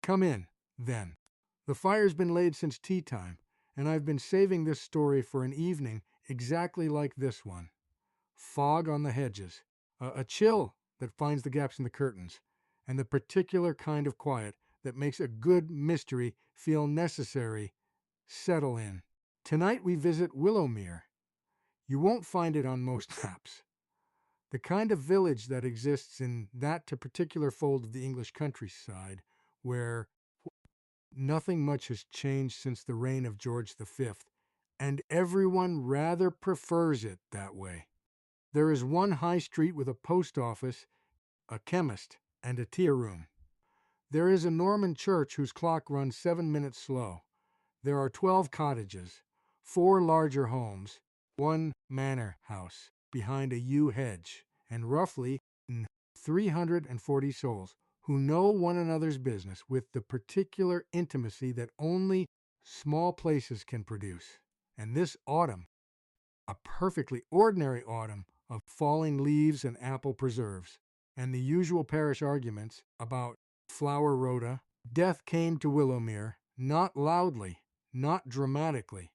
Come in, then. The fire's been laid since tea time, and I've been saving this story for an evening exactly like this one. Fog on the hedges, a chill that finds the gaps in the curtains, and the particular kind of quiet that makes a good mystery feel necessary settle in. Tonight we visit Willowmere. You won't find it on most maps. The kind of village that exists in that particular fold of the English countryside where nothing much has changed since the reign of George V, and everyone rather prefers it that way. There is one high street with a post office, a chemist, and a tea room. There is a Norman church whose clock runs 7 minutes slow. There are 12 cottages, 4 larger homes, 1 manor house behind a yew hedge, and roughly 340 souls who know one another's business with the particular intimacy that only small places can produce. And this autumn, a perfectly ordinary autumn of falling leaves and apple preserves, and the usual parish arguments about flower rhoda, death came to Willowmere, not loudly, not dramatically.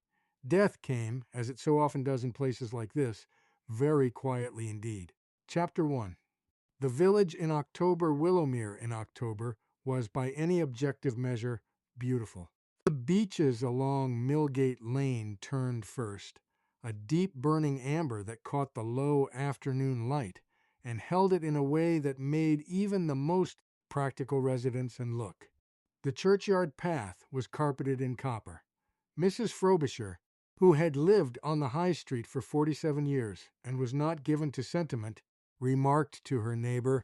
Death came, as it so often does in places like this, very quietly indeed. Chapter 1. The village in October, Willowmere in October, was by any objective measure beautiful. The beeches along Millgate Lane turned first, a deep burning amber that caught the low afternoon light and held it in a way that made even the most practical residents and look. The churchyard path was carpeted in copper. Mrs. Frobisher, who had lived on the high street for 47 years and was not given to sentiment, remarked to her neighbor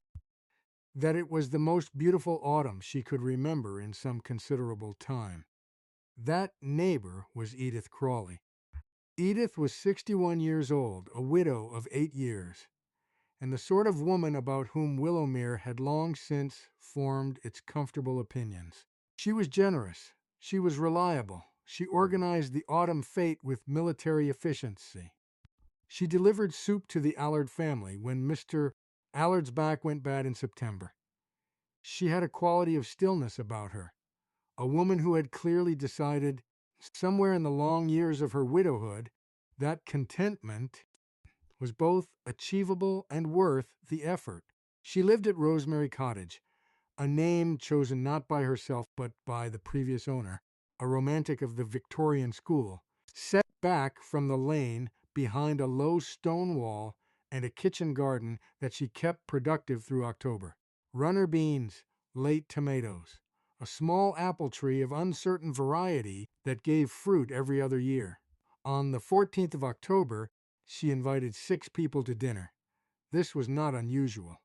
that it was the most beautiful autumn she could remember in some considerable time. That neighbor was Edith Crawley. Edith was 61 years old, a widow of 8 years, and the sort of woman about whom Willowmere had long since formed its comfortable opinions. She was generous. She was reliable. She organized the autumn fete with military efficiency. She delivered soup to the Allard family when Mr. Allard's back went bad in September. She had a quality of stillness about her, a woman who had clearly decided, somewhere in the long years of her widowhood, that contentment was both achievable and worth the effort. She lived at Rosemary Cottage, a name chosen not by herself but by the previous owner, a romantic of the Victorian school, set back from the lane behind a low stone wall and a kitchen garden that she kept productive through October. Runner beans, late tomatoes, a small apple tree of uncertain variety that gave fruit every other year. On the 14th of October, she invited 6 people to dinner. This was not unusual.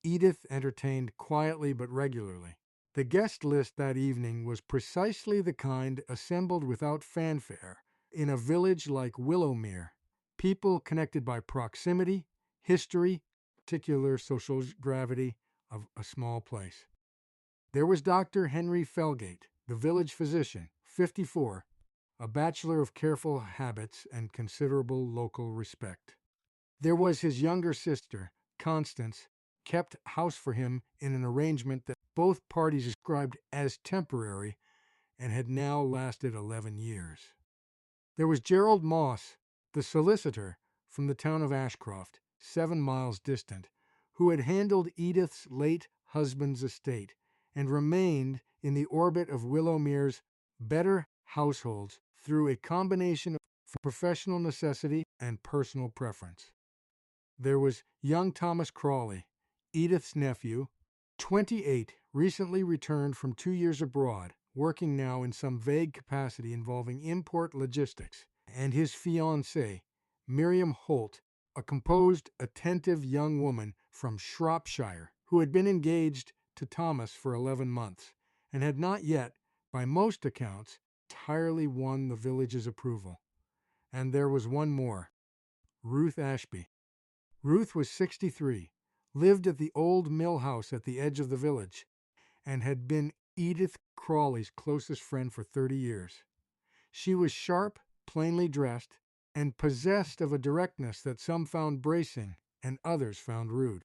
Edith entertained quietly but regularly. The guest list that evening was precisely the kind assembled without fanfare in a village like Willowmere. People connected by proximity, history, particular social gravity of a small place. There was Dr. Henry Felgate, the village physician, 54, a bachelor of careful habits and considerable local respect. There was his younger sister, Constance, kept house for him in an arrangement that both parties described as temporary and had now lasted 11 years. There was Gerald Moss, the solicitor from the town of Ashcroft, 7 miles distant, who had handled Edith's late husband's estate and remained in the orbit of Willowmere's better households through a combination of professional necessity and personal preference. There was young Thomas Crawley, Edith's nephew, 28, recently returned from 2 years abroad, working now in some vague capacity involving import logistics, and his fiancée, Miriam Holt, a composed, attentive young woman from Shropshire, who had been engaged to Thomas for 11 months, and had not yet, by most accounts, entirely won the village's approval. And there was one more, Ruth Ashby. Ruth was 63, lived at the old mill house at the edge of the village, and had been Edith Crawley's closest friend for 30 years. She was sharp, plainly dressed, and possessed of a directness that some found bracing and others found rude.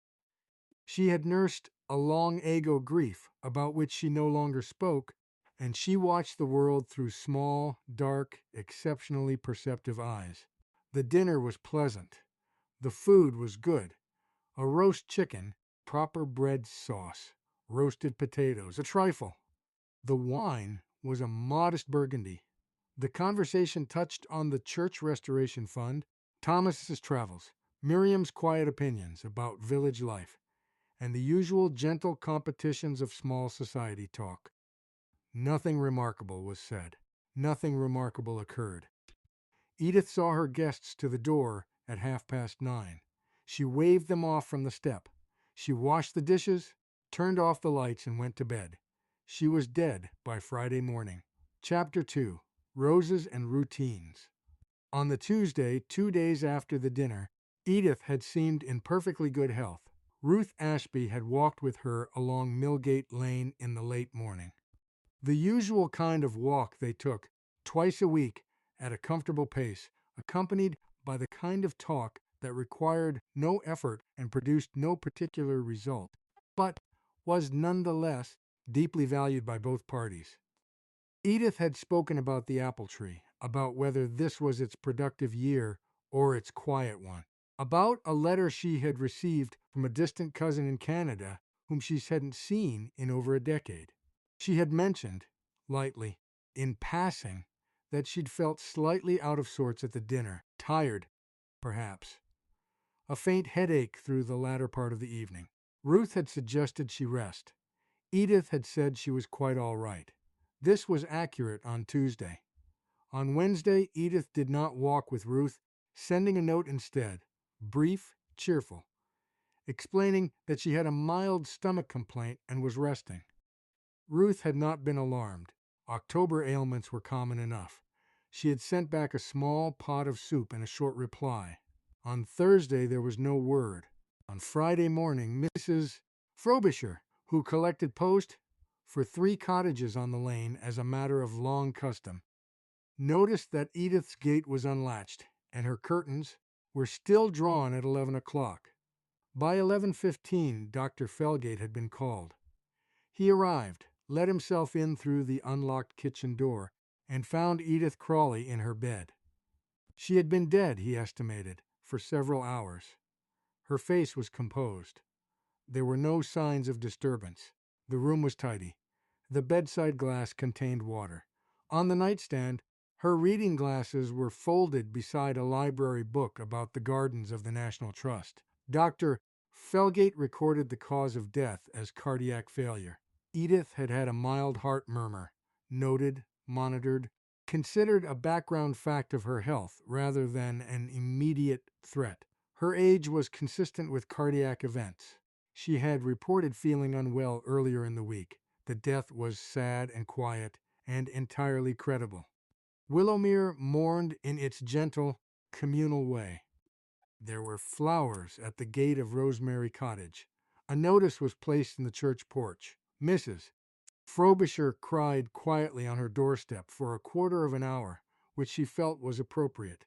She had nursed a long ago grief about which she no longer spoke, and she watched the world through small, dark, exceptionally perceptive eyes. The dinner was pleasant. The food was good. A roast chicken, proper bread sauce, roasted potatoes, a trifle. The wine was a modest burgundy. The conversation touched on the Church Restoration Fund, Thomas's travels, Miriam's quiet opinions about village life, and the usual gentle competitions of small society talk. Nothing remarkable was said. Nothing remarkable occurred. Edith saw her guests to the door at 9:30. She waved them off from the step. She washed the dishes, turned off the lights, and went to bed. She was dead by Friday morning. Chapter 2. Roses and Routines. On the Tuesday, 2 days after the dinner, Edith had seemed in perfectly good health. Ruth Ashby had walked with her along Millgate Lane in the late morning. The usual kind of walk they took, twice a week, at a comfortable pace, accompanied by the kind of talk that required no effort and produced no particular result, but was nonetheless deeply valued by both parties. Edith had spoken about the apple tree, about whether this was its productive year or its quiet one, about a letter she had received from a distant cousin in Canada whom she hadn't seen in over a decade. She had mentioned, lightly, in passing, that she'd felt slightly out of sorts at the dinner, tired, perhaps. A faint headache through the latter part of the evening. Ruth had suggested she rest. Edith had said she was quite all right. This was accurate on Tuesday. On Wednesday, Edith did not walk with Ruth, sending a note instead, brief, cheerful, explaining that she had a mild stomach complaint and was resting. Ruth had not been alarmed. October ailments were common enough. She had sent back a small pot of soup and a short reply. On Thursday there was no word. On Friday morning, Mrs. Frobisher, who collected post for 3 cottages on the lane as a matter of long custom, noticed that Edith's gate was unlatched, and her curtains were still drawn at 11 o'clock. By 11:15, Dr. Felgate had been called. He arrived, let himself in through the unlocked kitchen door, and found Edith Crawley in her bed. She had been dead, he estimated, for several hours. Her face was composed. There were no signs of disturbance. The room was tidy. The bedside glass contained water. On the nightstand, her reading glasses were folded beside a library book about the gardens of the National Trust. Dr. Felgate recorded the cause of death as cardiac failure. Edith had had a mild heart murmur, noted, monitored, considered a background fact of her health rather than an immediate threat. Her age was consistent with cardiac events. She had reported feeling unwell earlier in the week. The death was sad and quiet and entirely credible. Willowmere mourned in its gentle, communal way. There were flowers at the gate of Rosemary Cottage. A notice was placed in the church porch. Mrs. Frobisher cried quietly on her doorstep for a quarter of an hour, which she felt was appropriate.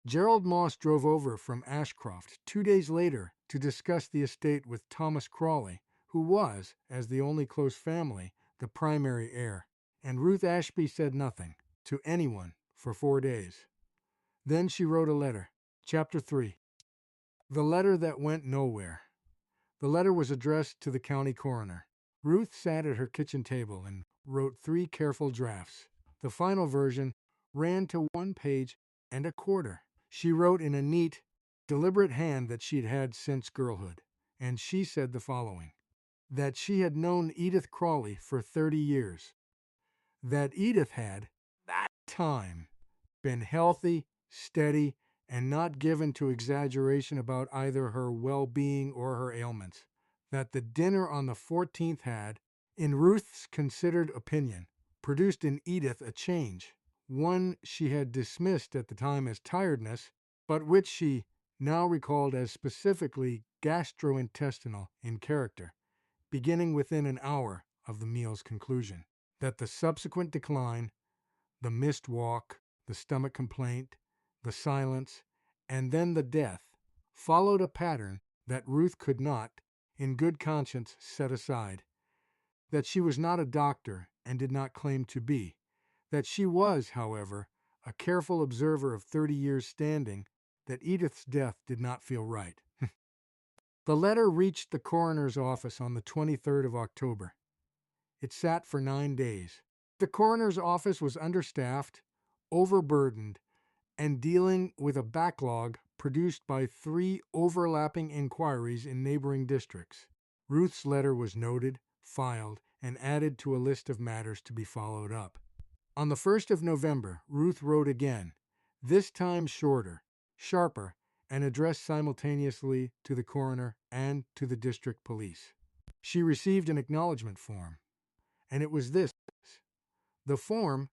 Gerald Moss drove over from Ashcroft 2 days later to discuss the estate with Thomas Crawley, who was, as the only close family, the primary heir, and Ruth Ashby said nothing to anyone for 4 days. Then she wrote a letter. Chapter 3. The letter that went nowhere. The letter was addressed to the county coroner. Ruth sat at her kitchen table and wrote 3 careful drafts. The final version ran to 1 page and a quarter. She wrote in a neat, deliberate hand that she'd had since girlhood, and she said the following: that she had known Edith Crawley for 30 years, that Edith had, that time, been healthy, steady, and not given to exaggeration about either her well-being or her ailments, that the dinner on the 14th had, in Ruth's considered opinion, produced in Edith a change, one she had dismissed at the time as tiredness, but which she now recalled as specifically gastrointestinal in character, beginning within an hour of the meal's conclusion, that the subsequent decline, the missed walk, the stomach complaint, the silence, and then the death, followed a pattern that Ruth could not, in good conscience set aside, that she was not a doctor and did not claim to be, that she was, however, a careful observer of 30 years' standing, that Edith's death did not feel right. The letter reached the coroner's office on the 23rd of October. It sat for 9 days. The coroner's office was understaffed, overburdened, and dealing with a backlog produced by 3 overlapping inquiries in neighboring districts. Ruth's letter was noted, filed, and added to a list of matters to be followed up. On the 1st of November, Ruth wrote again, this time shorter, sharper, and addressed simultaneously to the coroner and to the district police. She received an acknowledgement form, and it was this. The form,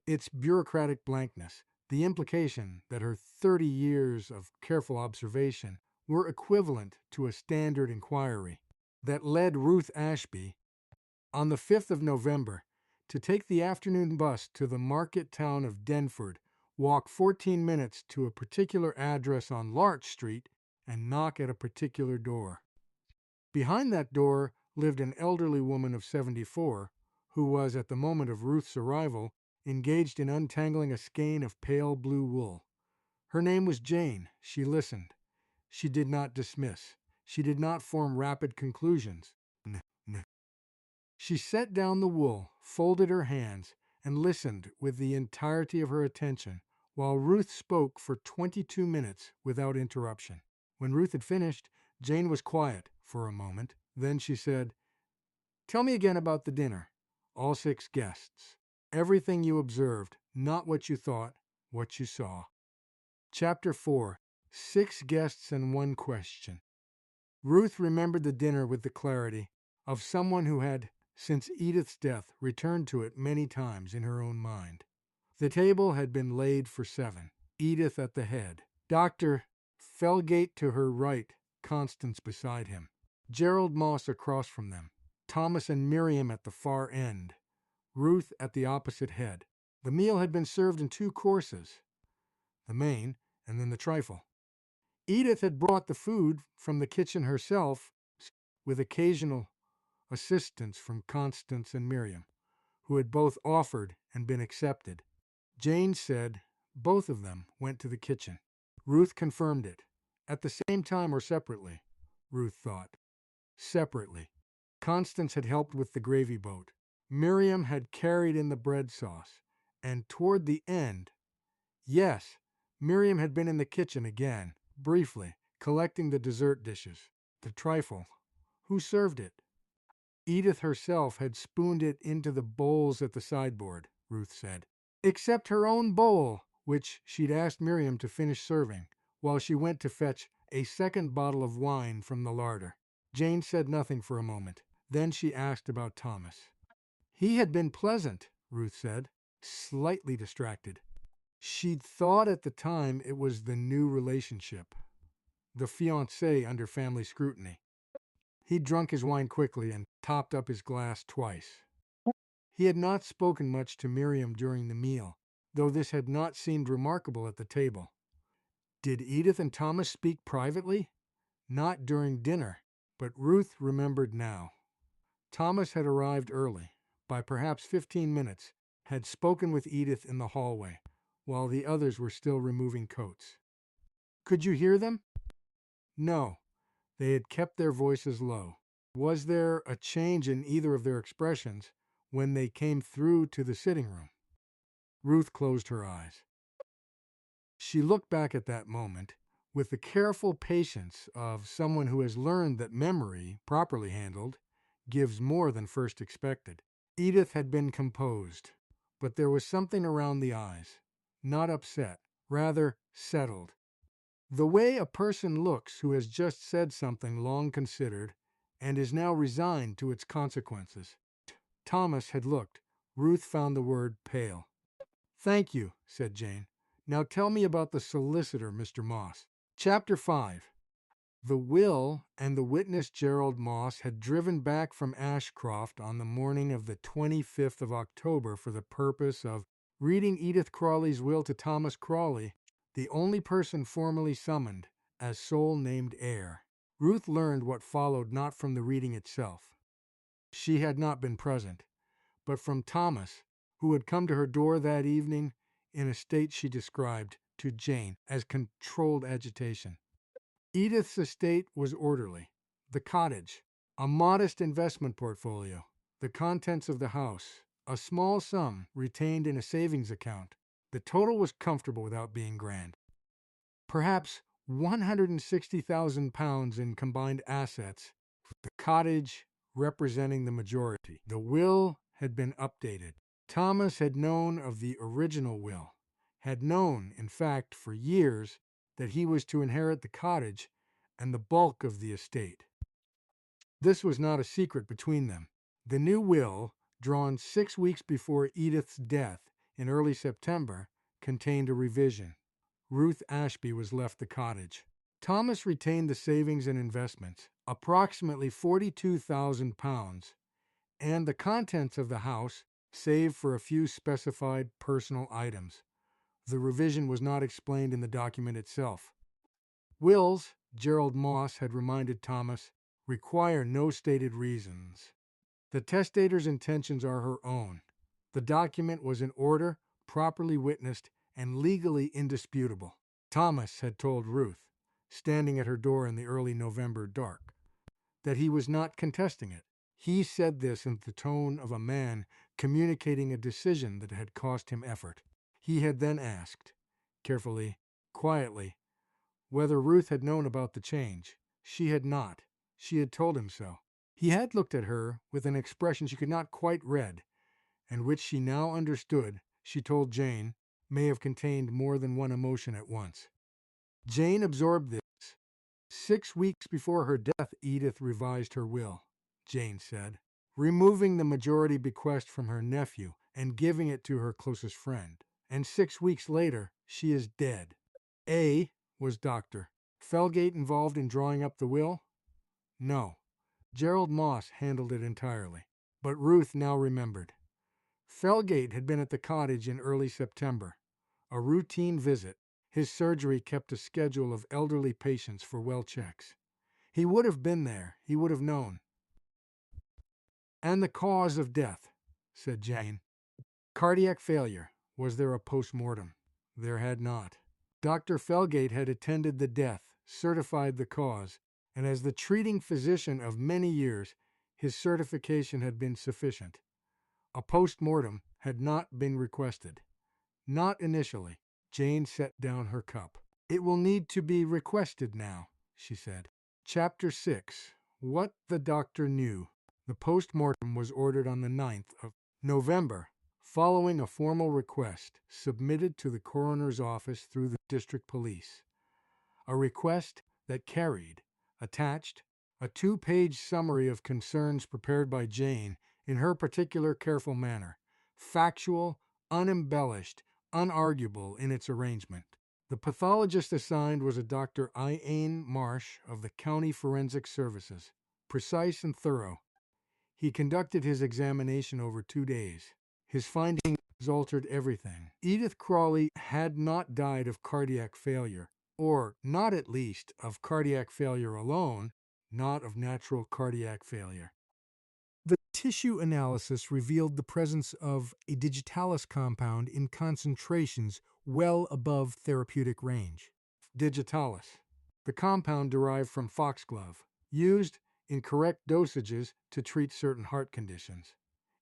its bureaucratic blankness, the implication that her 30 years of careful observation were equivalent to a standard inquiry, that led Ruth Ashby, on the 5th of November, to take the afternoon bus to the market town of Denford, walk 14 minutes to a particular address on Larch Street, and knock at a particular door. Behind that door lived an elderly woman of 74, who was, at the moment of Ruth's arrival, engaged in untangling a skein of pale blue wool. Her name was Jane. She listened. She did not dismiss. She did not form rapid conclusions. She set down the wool, folded her hands, and listened with the entirety of her attention, while Ruth spoke for 22 minutes without interruption. When Ruth had finished, Jane was quiet for a moment. Then she said, "Tell me again about the dinner. All 6 guests. Everything you observed, not what you thought, what you saw." Chapter 4. 6 guests and 1 question. Ruth remembered the dinner with the clarity of someone who had, since Edith's death, returned to it many times in her own mind. The table had been laid for 7, Edith at the head, Dr. Felgate to her right, Constance beside him, Gerald Moss across from them, Thomas and Miriam at the far end, Ruth at the opposite head. The meal had been served in 2 courses, the main and then the trifle. Edith had brought the food from the kitchen herself, with occasional assistance from Constance and Miriam, who had both offered and been accepted. Jane said both of them went to the kitchen. Ruth confirmed it. At the same time or separately, Ruth thought. Separately. Constance had helped with the gravy boat. Miriam had carried in the bread sauce. And toward the end, yes, Miriam had been in the kitchen again, briefly, collecting the dessert dishes. The trifle. Who served it? Edith herself had spooned it into the bowls at the sideboard, Ruth said. Except her own bowl, which she'd asked Miriam to finish serving, while she went to fetch a second bottle of wine from the larder. Jane said nothing for a moment. Then she asked about Thomas. He had been pleasant, Ruth said, slightly distracted. She'd thought at the time it was the new relationship, the fiance under family scrutiny. He'd drunk his wine quickly and topped up his glass twice. He had not spoken much to Miriam during the meal, though this had not seemed remarkable at the table. Did Edith and Thomas speak privately? Not during dinner, but Ruth remembered now. Thomas had arrived early, by perhaps 15 minutes, had spoken with Edith in the hallway, while the others were still removing coats. Could you hear them? No. They had kept their voices low. Was there a change in either of their expressions when they came through to the sitting room? Ruth closed her eyes. She looked back at that moment with the careful patience of someone who has learned that memory, properly handled, gives more than first expected. Edith had been composed, but there was something around the eyes, not upset, rather settled. The way a person looks who has just said something long considered and is now resigned to its consequences. Thomas had looked. Ruth found the word pale. "Thank you," said Jane. "Now tell me about the solicitor, Mr. Moss." Chapter 5. The will and the witness Gerald Moss had driven back from Ashcroft on the morning of the 25th of October for the purpose of reading Edith Crawley's will to Thomas Crawley, the only person formally summoned as sole named heir. Ruth learned what followed not from the reading itself. She had not been present, but from Thomas, who had come to her door that evening in a state she described to Jane as controlled agitation. Edith's estate was orderly. The cottage, a modest investment portfolio, the contents of the house, a small sum retained in a savings account. The total was comfortable without being grand. Perhaps £160,000 in combined assets, the cottage representing the majority. The will had been updated. Thomas had known of the original will, had known, in fact, for years, that he was to inherit the cottage and the bulk of the estate. This was not a secret between them. The new will, drawn 6 weeks before Edith's death in early September, contained a revision. Ruth Ashby was left the cottage. Thomas retained the savings and investments, approximately £42,000, and the contents of the house, save for a few specified personal items. The revision was not explained in the document itself. Wills, Gerald Moss had reminded Thomas, require no stated reasons. The testator's intentions are her own. The document was in order, properly witnessed, and legally indisputable. Thomas had told Ruth, standing at her door in the early November dark, that he was not contesting it. He said this in the tone of a man communicating a decision that had cost him effort. He had then asked, carefully, quietly, whether Ruth had known about the change. She had not. She had told him so. He had looked at her with an expression she could not quite read, and which she now understood, she told Jane, may have contained more than one emotion at once. Jane absorbed this. 6 weeks before her death, Edith revised her will, Jane said, removing the majority bequest from her nephew and giving it to her closest friend. And 6 weeks later, she is dead. A was Dr. Felgate involved in drawing up the will? No. Gerald Moss handled it entirely. But Ruth now remembered. Felgate had been at the cottage in early September. A routine visit. His surgery kept a schedule of elderly patients for well checks. He would have been there. He would have known. And the cause of death, said Jane. Cardiac failure. Was there a post-mortem? There had not. Dr. Felgate had attended the death, certified the cause, and as the treating physician of many years, his certification had been sufficient. A post-mortem had not been requested. Not initially. Jane set down her cup. It will need to be requested now, she said. Chapter 6. What the Doctor Knew. The post-mortem was ordered on the 9th of November, following a formal request submitted to the coroner's office through the district police. A request that carried, attached, a 2-page summary of concerns prepared by Jane in her particular careful manner, factual, unembellished, unarguable in its arrangement. The pathologist assigned was a Dr. Ian Marsh of the County Forensic Services, precise and thorough. He conducted his examination over 2 days. His findings altered everything. Edith Crawley had not died of cardiac failure, or not at least of cardiac failure alone, not of natural cardiac failure. The tissue analysis revealed the presence of a digitalis compound in concentrations well above therapeutic range. Digitalis, the compound derived from foxglove, used in correct dosages to treat certain heart conditions.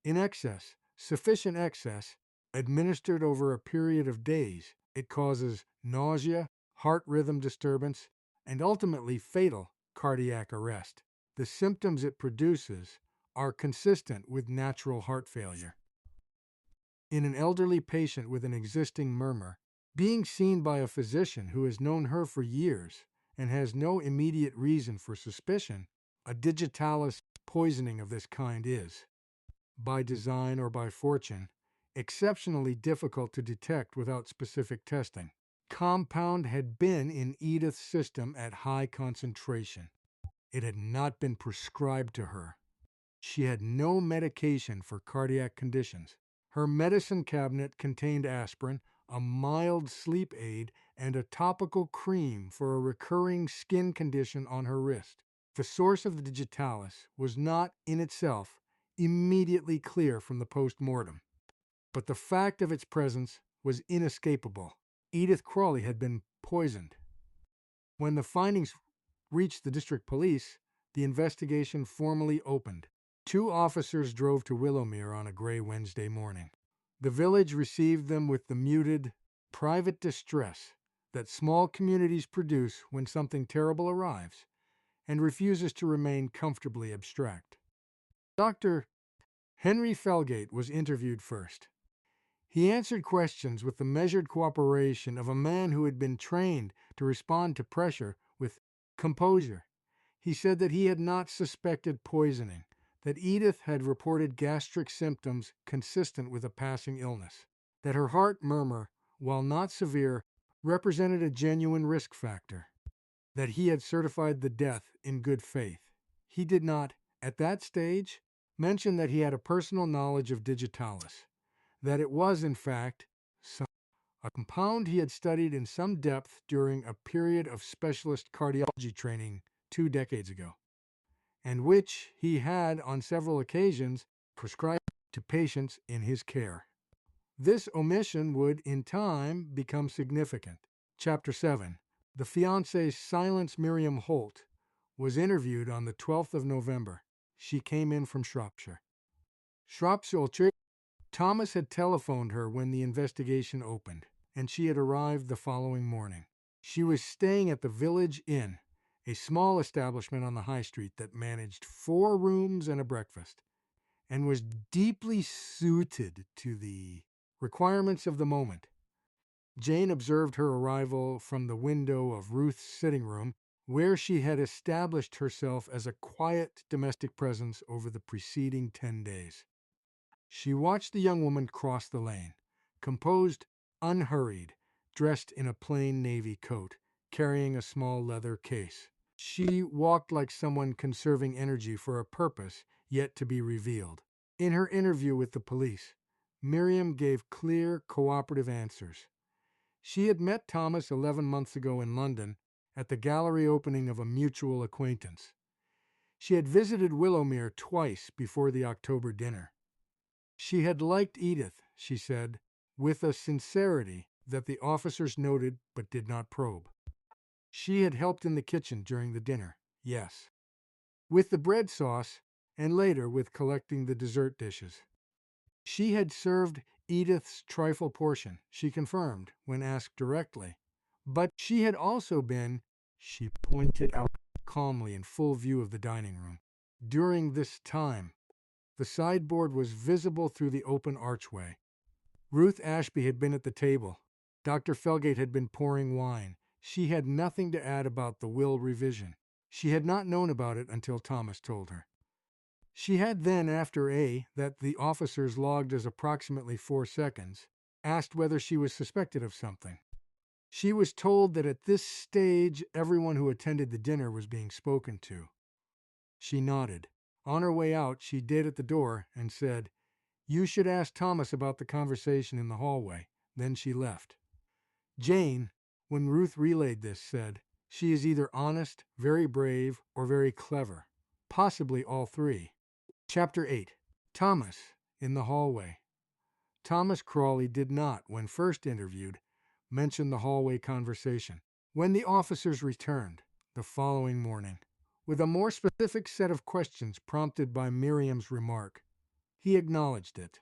In excess, sufficient excess, administered over a period of days, it causes nausea, heart rhythm disturbance, and ultimately fatal cardiac arrest. The symptoms it produces are consistent with natural heart failure. In an elderly patient with an existing murmur, being seen by a physician who has known her for years and has no immediate reason for suspicion, a digitalis poisoning of this kind is, by design or by fortune, exceptionally difficult to detect without specific testing. Compound had been in Edith's system at high concentration. It had not been prescribed to her. She had no medication for cardiac conditions. Her medicine cabinet contained aspirin, a mild sleep aid, and a topical cream for a recurring skin condition on her wrist. The source of the digitalis was not, in itself, immediately clear from the post-mortem, but the fact of its presence was inescapable. Edith Crawley had been poisoned. When the findings reached the district police, the investigation formally opened. 2 officers drove to Willowmere on a gray Wednesday morning. The village received them with the muted, private distress that small communities produce when something terrible arrives and refuses to remain comfortably abstract. Dr. Henry Felgate was interviewed first. He answered questions with the measured cooperation of a man who had been trained to respond to pressure with composure. He said that he had not suspected poisoning, that Edith had reported gastric symptoms consistent with a passing illness, that her heart murmur, while not severe, represented a genuine risk factor, that he had certified the death in good faith. He did not, at that stage, mention that he had a personal knowledge of digitalis, that it was, in fact, a compound he had studied in some depth during a period of specialist cardiology training 2 decades ago, and which he had on several occasions prescribed to patients in his care. This omission would, in time, become significant. Chapter 7. The fiance Silence Miriam Holt was interviewed on the 12th of November. She came in from Shropshire. Thomas had telephoned her when the investigation opened, and she had arrived the following morning. She was staying at the Village Inn, a small establishment on the high street that managed 4 rooms and a breakfast, and was deeply suited to the requirements of the moment. Jane observed her arrival from the window of Ruth's sitting room, where she had established herself as a quiet domestic presence over the preceding 10 days. She watched the young woman cross the lane, composed, unhurried, dressed in a plain navy coat, carrying a small leather case. She walked like someone conserving energy for a purpose yet to be revealed. In her interview with the police, Miriam gave clear, cooperative answers. She had met Thomas 11 months ago in London at the gallery opening of a mutual acquaintance. She had visited Willowmere twice before the October dinner. She had liked Edith, she said, with a sincerity that the officers noted but did not probe. She had helped in the kitchen during the dinner, yes, with the bread sauce, and later with collecting the dessert dishes. She had served Edith's trifle portion, she confirmed when asked directly, but she had also been, she pointed out calmly in full view of the dining room. During this time, the sideboard was visible through the open archway. Ruth Ashby had been at the table. Dr. Felgate had been pouring wine. She had nothing to add about the will revision. She had not known about it until Thomas told her. She had then, after that the officers logged as approximately 4 seconds, asked whether she was suspected of something. She was told that at this stage everyone who attended the dinner was being spoken to. She nodded. On her way out, she did at the door and said, "You should ask Thomas about the conversation in the hallway." Then she left. Jane, when Ruth relayed this, said, "She is either honest, very brave, or very clever. Possibly all 3. Chapter 8. Thomas in the hallway. Thomas Crawley did not, when first interviewed, mention the hallway conversation. When the officers returned, the following morning, with a more specific set of questions prompted by Miriam's remark, he acknowledged it.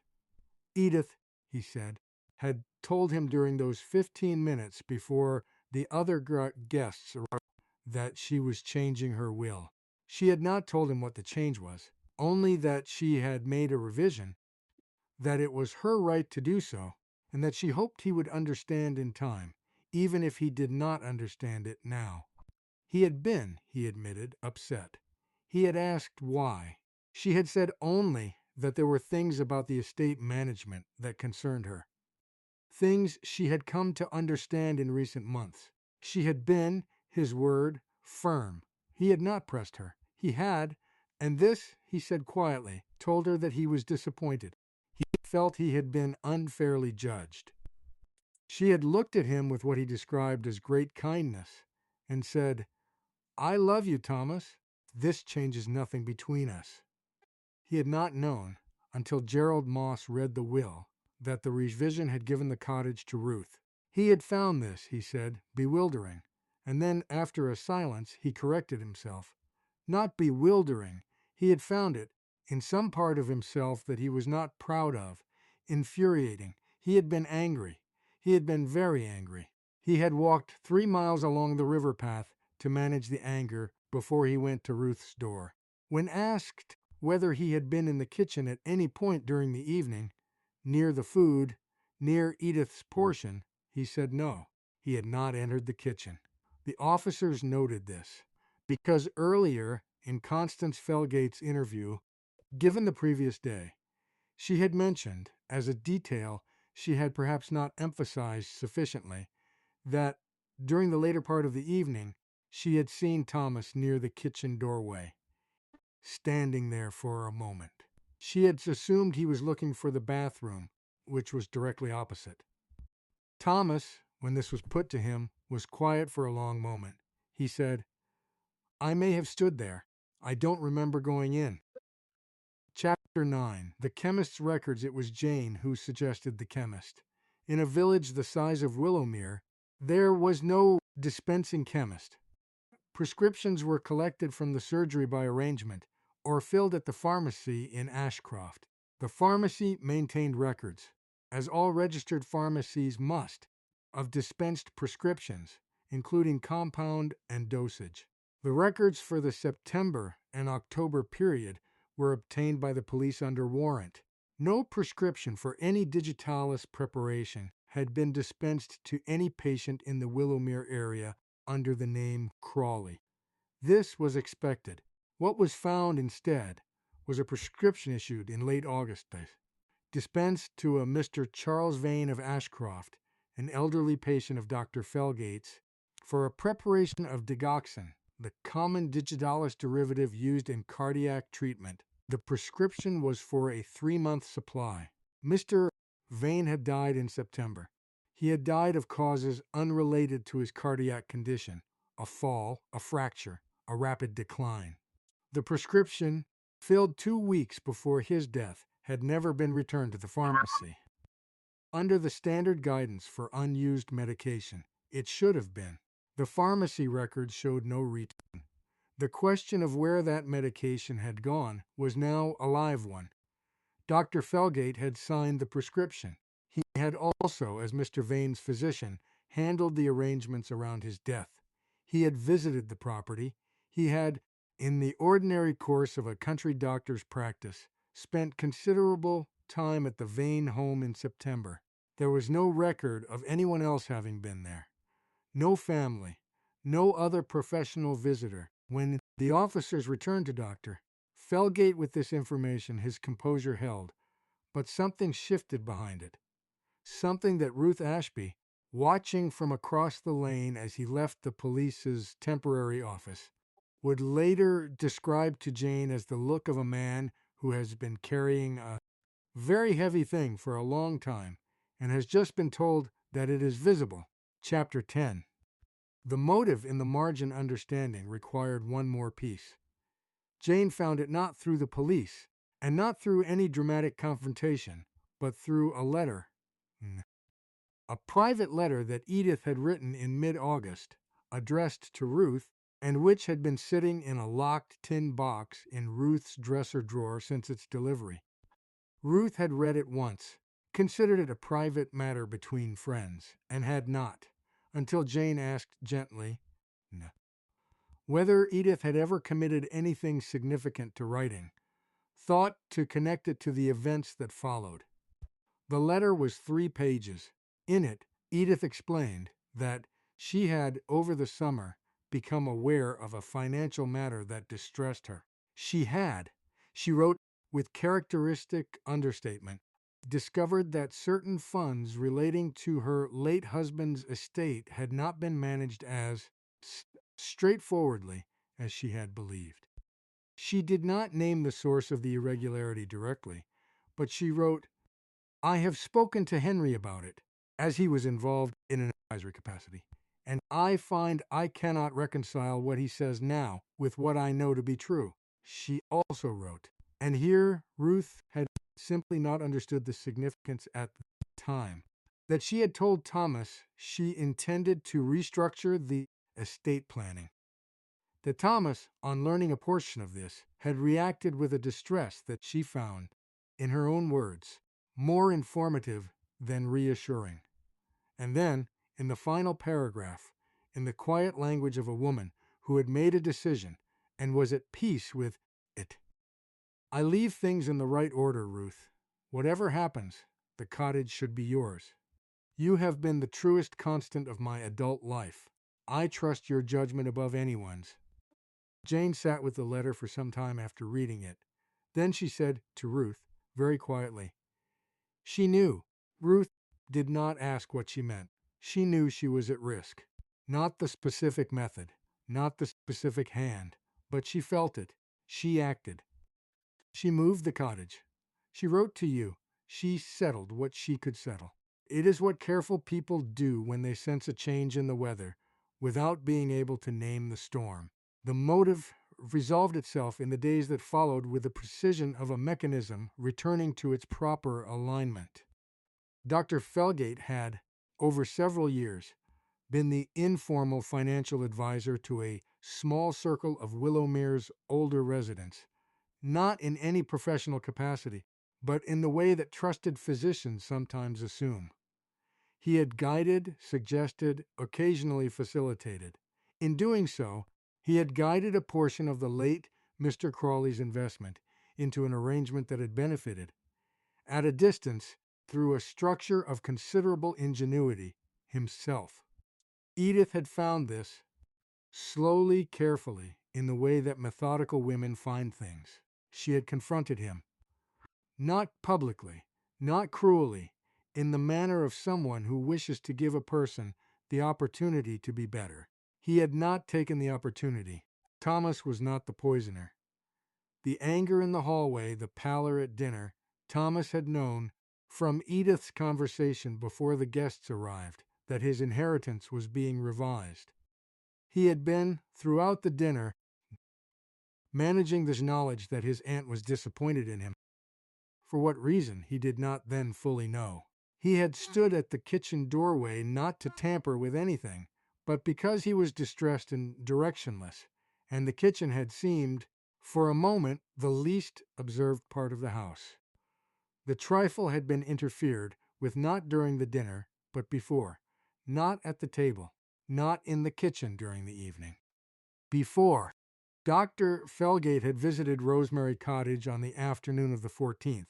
Edith, he said, had told him during those 15 minutes before the other guests arrived that she was changing her will. She had not told him what the change was, only that she had made a revision, that it was her right to do so, and that she hoped he would understand in time, even if he did not understand it now. He had been, he admitted, upset. He had asked why. She had said only that there were things about the estate management that concerned her. Things she had come to understand in recent months. She had been, his word, firm. He had not pressed her. He had, and this, he said quietly, told her that he was disappointed. He felt he had been unfairly judged. She had looked at him with what he described as great kindness and said, "I love you, Thomas." This changes nothing between us." He had not known, until Gerald Moss read the will, that the revision had given the cottage to Ruth. He had found this, he said, bewildering, and then, after a silence, he corrected himself. Not bewildering. He had found it, in some part of himself that he was not proud of, infuriating. He had been angry. He had been very angry. He had walked 3 miles along the river path to manage the anger before he went to Ruth's door. When asked whether he had been in the kitchen at any point during the evening, near the food, near Edith's portion, he said no. He had not entered the kitchen. The officers noted this, because earlier, in Constance Felgate's interview, given the previous day, she had mentioned, as a detail she had perhaps not emphasized sufficiently, that during the later part of the evening she had seen Thomas near the kitchen doorway, standing there for a moment. She had assumed he was looking for the bathroom, which was directly opposite. Thomas, when this was put to him, was quiet for a long moment. He said, "I may have stood there. I don't remember going in." Chapter 9. The chemist's records. It was Jane who suggested the chemist. In a village the size of Willowmere, there was no dispensing chemist. Prescriptions were collected from the surgery by arrangement, or filled at the pharmacy in Ashcroft. The pharmacy maintained records, as all registered pharmacies must, of dispensed prescriptions, including compound and dosage. The records for the September and October period were obtained by the police under warrant. No prescription for any digitalis preparation had been dispensed to any patient in the Willowmere area under the name Crawley. This was expected. What was found instead was a prescription issued in late August, dispensed to a Mr. Charles Vane of Ashcroft, an elderly patient of Dr. Felgate's, for a preparation of digoxin, the common digitalis derivative used in cardiac treatment. The prescription was for a 3-month supply. Mr. Vane had died in September. He had died of causes unrelated to his cardiac condition, a fall, a fracture, a rapid decline. The prescription, filled 2 weeks before his death, had never been returned to the pharmacy. Under the standard guidance for unused medication, it should have been. The pharmacy records showed no return. The question of where that medication had gone was now a live one. Dr. Felgate had signed the prescription. He had also, as Mr. Vane's physician, handled the arrangements around his death. He had visited the property. He had, in the ordinary course of a country doctor's practice, spent considerable time at the Vane home in September. There was no record of anyone else having been there. No family, no other professional visitor. When the officers returned to Dr. Felgate with this information, his composure held, but something shifted behind it. Something that Ruth Ashby, watching from across the lane as he left the police's temporary office, would later describe to Jane as the look of a man who has been carrying a very heavy thing for a long time and has just been told that it is visible. Chapter 10. The motive in the margin understanding required one more piece. Jane found it not through the police, and not through any dramatic confrontation, but through a letter. A private letter that Edith had written in mid-August, addressed to Ruth, and which had been sitting in a locked tin box in Ruth's dresser drawer since its delivery. Ruth had read it once, considered it a private matter between friends, and had not, until Jane asked gently, whether Edith had ever committed anything significant to writing, thought to connect it to the events that followed. The letter was 3 pages. In it, Edith explained that she had, over the summer, become aware of a financial matter that distressed her. She wrote with characteristic understatement, discovered that certain funds relating to her late husband's estate had not been managed as straightforwardly as she had believed. She did not name the source of the irregularity directly, but she wrote, "I have spoken to Henry about it," as he was involved in an advisory capacity, and I find I cannot reconcile what he says now with what I know to be true. She also wrote, and here Ruth had simply not understood the significance at the time, that she had told Thomas she intended to restructure the estate planning. That Thomas, on learning a portion of this, had reacted with a distress that she found, in her own words, more informative than reassuring. And then, in the final paragraph, in the quiet language of a woman who had made a decision and was at peace with it, I leave things in the right order, Ruth. Whatever happens, the cottage should be yours. You have been the truest constant of my adult life. I trust your judgment above anyone's. Jane sat with the letter for some time after reading it. Then she said to Ruth, very quietly, she knew. Ruth did not ask what she meant. She knew she was at risk. Not the specific method, not the specific hand, but she felt it. She acted. She moved the cottage. She wrote to you. She settled what she could settle. It is what careful people do when they sense a change in the weather, without being able to name the storm. The motive resolved itself in the days that followed with the precision of a mechanism returning to its proper alignment. Dr. Felgate had, over several years, been the informal financial advisor to a small circle of Willowmere's older residents, not in any professional capacity, but in the way that trusted physicians sometimes assume. He had guided, suggested, occasionally facilitated. In doing so, he had guided a portion of the late Mr. Crawley's investment into an arrangement that had benefited, at a distance, through a structure of considerable ingenuity, himself. Edith had found this, slowly, carefully, in the way that methodical women find things. She had confronted him, not publicly, not cruelly, in the manner of someone who wishes to give a person the opportunity to be better. He had not taken the opportunity. Thomas was not the poisoner. The anger in the hallway, the pallor at dinner, Thomas had known from Edith's conversation before the guests arrived that his inheritance was being revised. He had been, throughout the dinner, managing this knowledge that his aunt was disappointed in him. For what reason, he did not then fully know. He had stood at the kitchen doorway not to tamper with anything, but because he was distressed and directionless, and the kitchen had seemed, for a moment, the least observed part of the house. The trifle had been interfered with not during the dinner, but before, not at the table, not in the kitchen during the evening. Before, Dr. Felgate had visited Rosemary Cottage on the afternoon of the 14th,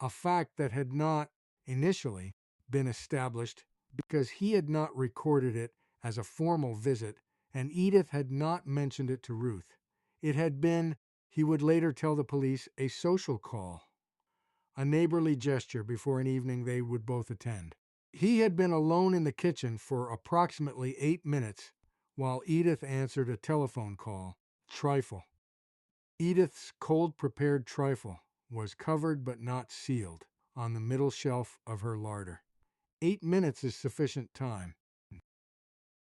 a fact that had not, initially, been established because he had not recorded it as a formal visit, and Edith had not mentioned it to Ruth. It had been, he would later tell the police, a social call, a neighborly gesture before an evening they would both attend. He had been alone in the kitchen for approximately 8 minutes while Edith answered a telephone call. Trifle. Edith's cold-prepared trifle was covered but not sealed on the middle shelf of her larder. 8 minutes is sufficient time.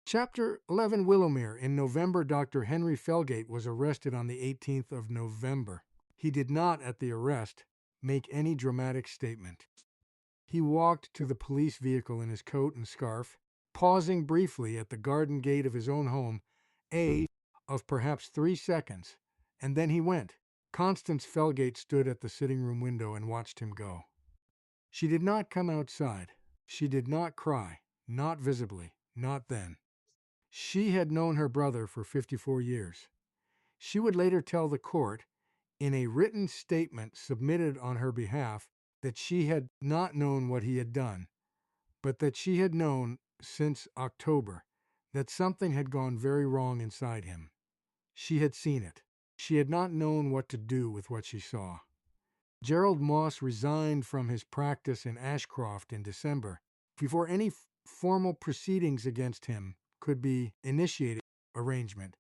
Chapter 11, Willowmere. In November, Dr. Henry Felgate was arrested on the 18th of November. He did not, at the arrest, make any dramatic statement. He walked to the police vehicle in his coat and scarf, pausing briefly at the garden gate of his own home, of perhaps 3 seconds, and then he went. Constance Felgate stood at the sitting room window and watched him go. She did not come outside. She did not cry, not visibly, not then. She had known her brother for 54 years. She would later tell the court, in a written statement submitted on her behalf, that she had not known what he had done, but that she had known, since October, that something had gone very wrong inside him. She had seen it. She had not known what to do with what she saw. Gerald Moss resigned from his practice in Ashcroft in December. Before any formal proceedings against him could be initiated, arrangement,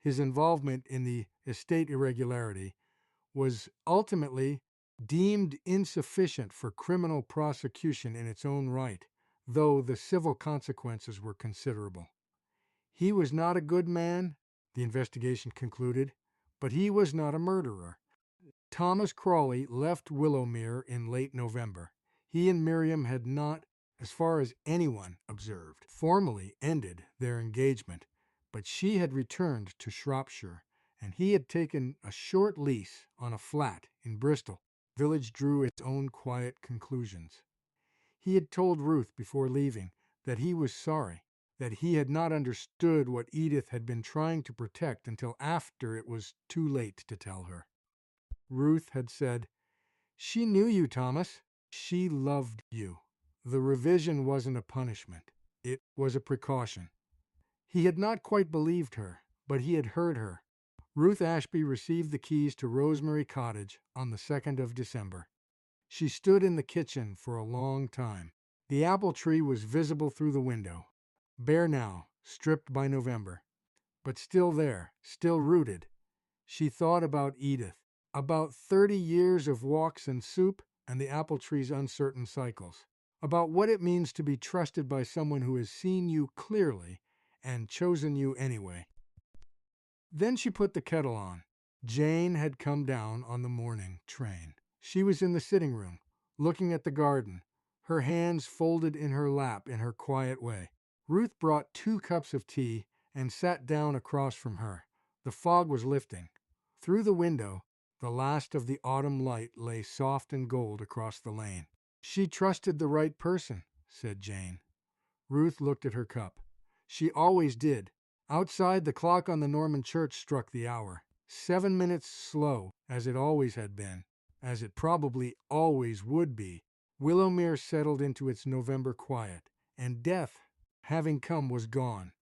his involvement in the estate irregularity was ultimately deemed insufficient for criminal prosecution in its own right, though the civil consequences were considerable. He was not a good man, the investigation concluded, but he was not a murderer. Thomas Crawley left Willowmere in late November. He and Miriam had not, as far as anyone observed, formally ended their engagement, but she had returned to Shropshire, and he had taken a short lease on a flat in Bristol. The village drew its own quiet conclusions. He had told Ruth before leaving that he was sorry, that he had not understood what Edith had been trying to protect until after it was too late to tell her. Ruth had said, "She knew you, Thomas. She loved you. The revision wasn't a punishment. It was a precaution." He had not quite believed her, but he had heard her. Ruth Ashby received the keys to Rosemary Cottage on the 2nd of December. She stood in the kitchen for a long time. The apple tree was visible through the window, bare now, stripped by November, but still there, still rooted. She thought about Edith, about 30 years of walks and soup and the apple tree's uncertain cycles, about what it means to be trusted by someone who has seen you clearly and chosen you anyway. Then she put the kettle on. Jane had come down on the morning train. She was in the sitting room, looking at the garden, her hands folded in her lap in her quiet way. Ruth brought 2 cups of tea and sat down across from her. The fog was lifting. Through the window, the last of the autumn light lay soft and gold across the lane. "She trusted the right person," said Jane. Ruth looked at her cup. She always did. Outside, the clock on the Norman church struck the hour. 7 minutes slow, as it always had been, as it probably always would be. Willowmere settled into its November quiet, and death, having come, was gone.